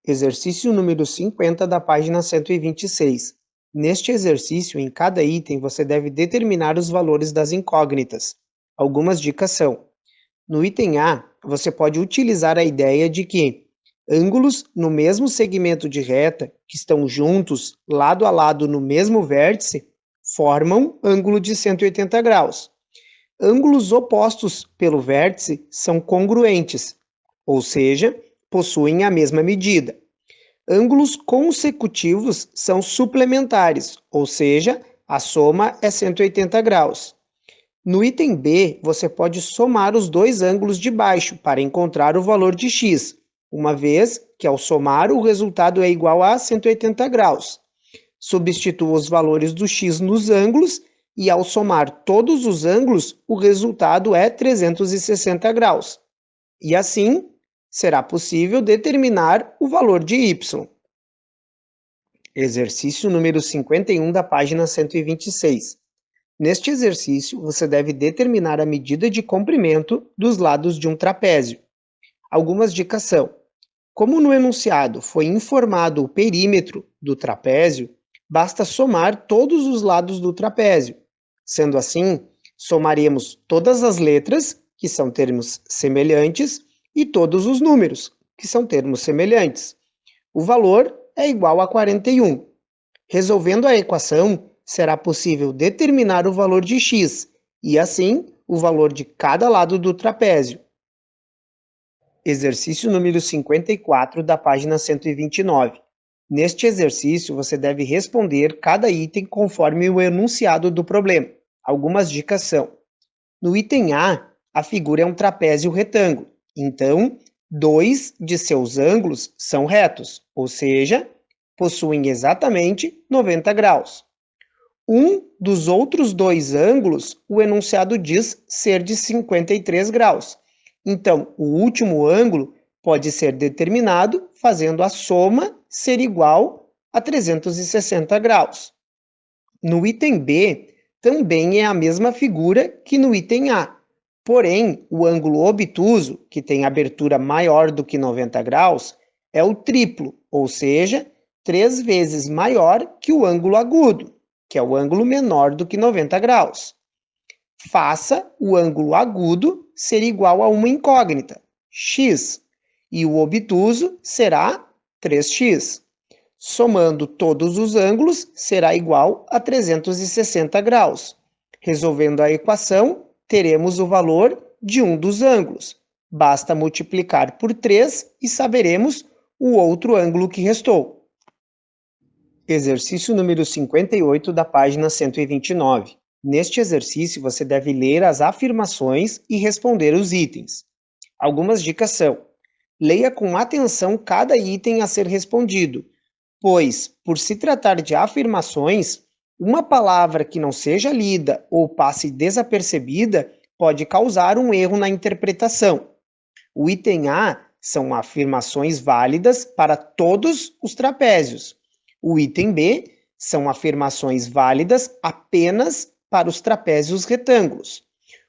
Exercício número 50 da página 126. Neste exercício, em cada item, você deve determinar os valores das incógnitas. Algumas dicas são: no item A, você pode utilizar a ideia de que ângulos no mesmo segmento de reta, que estão juntos, lado a lado no mesmo vértice, formam ângulo de 180 graus. Ângulos opostos pelo vértice são congruentes, ou seja, possuem a mesma medida. Ângulos consecutivos são suplementares, ou seja, a soma é 180 graus. No item B, você pode somar os dois ângulos de baixo para encontrar o valor de x, uma vez que ao somar o resultado é igual a 180 graus. Substitua os valores do x nos ângulos e ao somar todos os ângulos, o resultado é 360 graus. E assim, será possível determinar o valor de y. Exercício número 51 da página 126. Neste exercício, você deve determinar a medida de comprimento dos lados de um trapézio. Algumas dicas são: como no enunciado foi informado o perímetro do trapézio, basta somar todos os lados do trapézio. Sendo assim, somaremos todas as letras, que são termos semelhantes, e todos os números, que são termos semelhantes. O valor é igual a 41. Resolvendo a equação, será possível determinar o valor de x, e assim, o valor de cada lado do trapézio. Exercício número 54 da página 129. Neste exercício, você deve responder cada item conforme o enunciado do problema. Algumas dicas são: no item A figura é um trapézio retângulo, então, dois de seus ângulos são retos, ou seja, possuem exatamente 90 graus. Um dos outros dois ângulos, o enunciado diz ser de 53 graus. Então, o último ângulo pode ser determinado fazendo a soma ser igual a 360 graus. No item B, também é a mesma figura que no item A. Porém, o ângulo obtuso, que tem abertura maior do que 90 graus, é o triplo, ou seja, 3 vezes maior que o ângulo agudo, que é o ângulo menor do que 90 graus. Faça o ângulo agudo ser igual a uma incógnita, x, e o obtuso será 3x. Somando todos os ângulos, será igual a 360 graus. Resolvendo a equação, teremos o valor de um dos ângulos. Basta multiplicar por 3 e saberemos o outro ângulo que restou. Exercício número 58 da página 129. Neste exercício, você deve ler as afirmações e responder os itens. Algumas dicas são: leia com atenção cada item a ser respondido, pois, por se tratar de afirmações, uma palavra que não seja lida ou passe desapercebida pode causar um erro na interpretação. O item A são afirmações válidas para todos os trapézios. O item B são afirmações válidas apenas para os trapézios retângulos.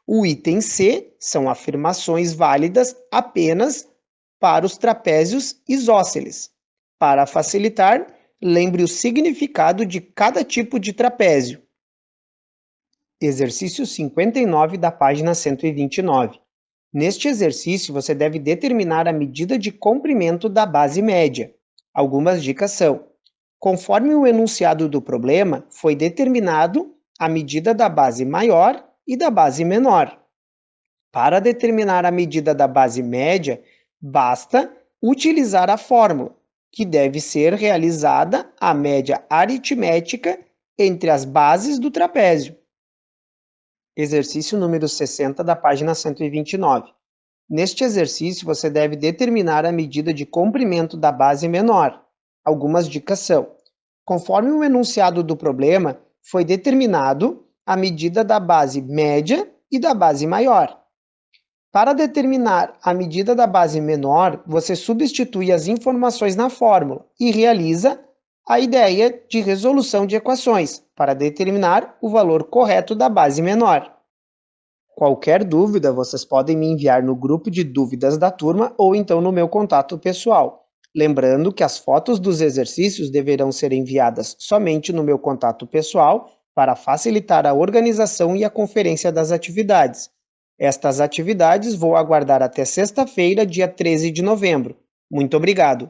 O item C são afirmações válidas apenas para os trapézios isósceles. Para facilitar, lembre o significado de cada tipo de trapézio. Exercício 59 da página 129. Neste exercício, você deve determinar a medida de comprimento da base média. Algumas dicas são: conforme o enunciado do problema, foi determinado a medida da base maior e da base menor. Para determinar a medida da base média, basta utilizar a fórmula, que deve ser realizada a média aritmética entre as bases do trapézio. Exercício número 60 da página 129. Neste exercício, você deve determinar a medida de comprimento da base menor. Algumas dicas são: conforme o enunciado do problema, foi determinado a medida da base média e da base maior. Para determinar a medida da base menor, você substitui as informações na fórmula e realiza a ideia de resolução de equações para determinar o valor correto da base menor. Qualquer dúvida, vocês podem me enviar no grupo de dúvidas da turma ou então no meu contato pessoal. Lembrando que as fotos dos exercícios deverão ser enviadas somente no meu contato pessoal para facilitar a organização e a conferência das atividades. Estas atividades vou aguardar até sexta-feira, dia 13 de novembro. Muito obrigado!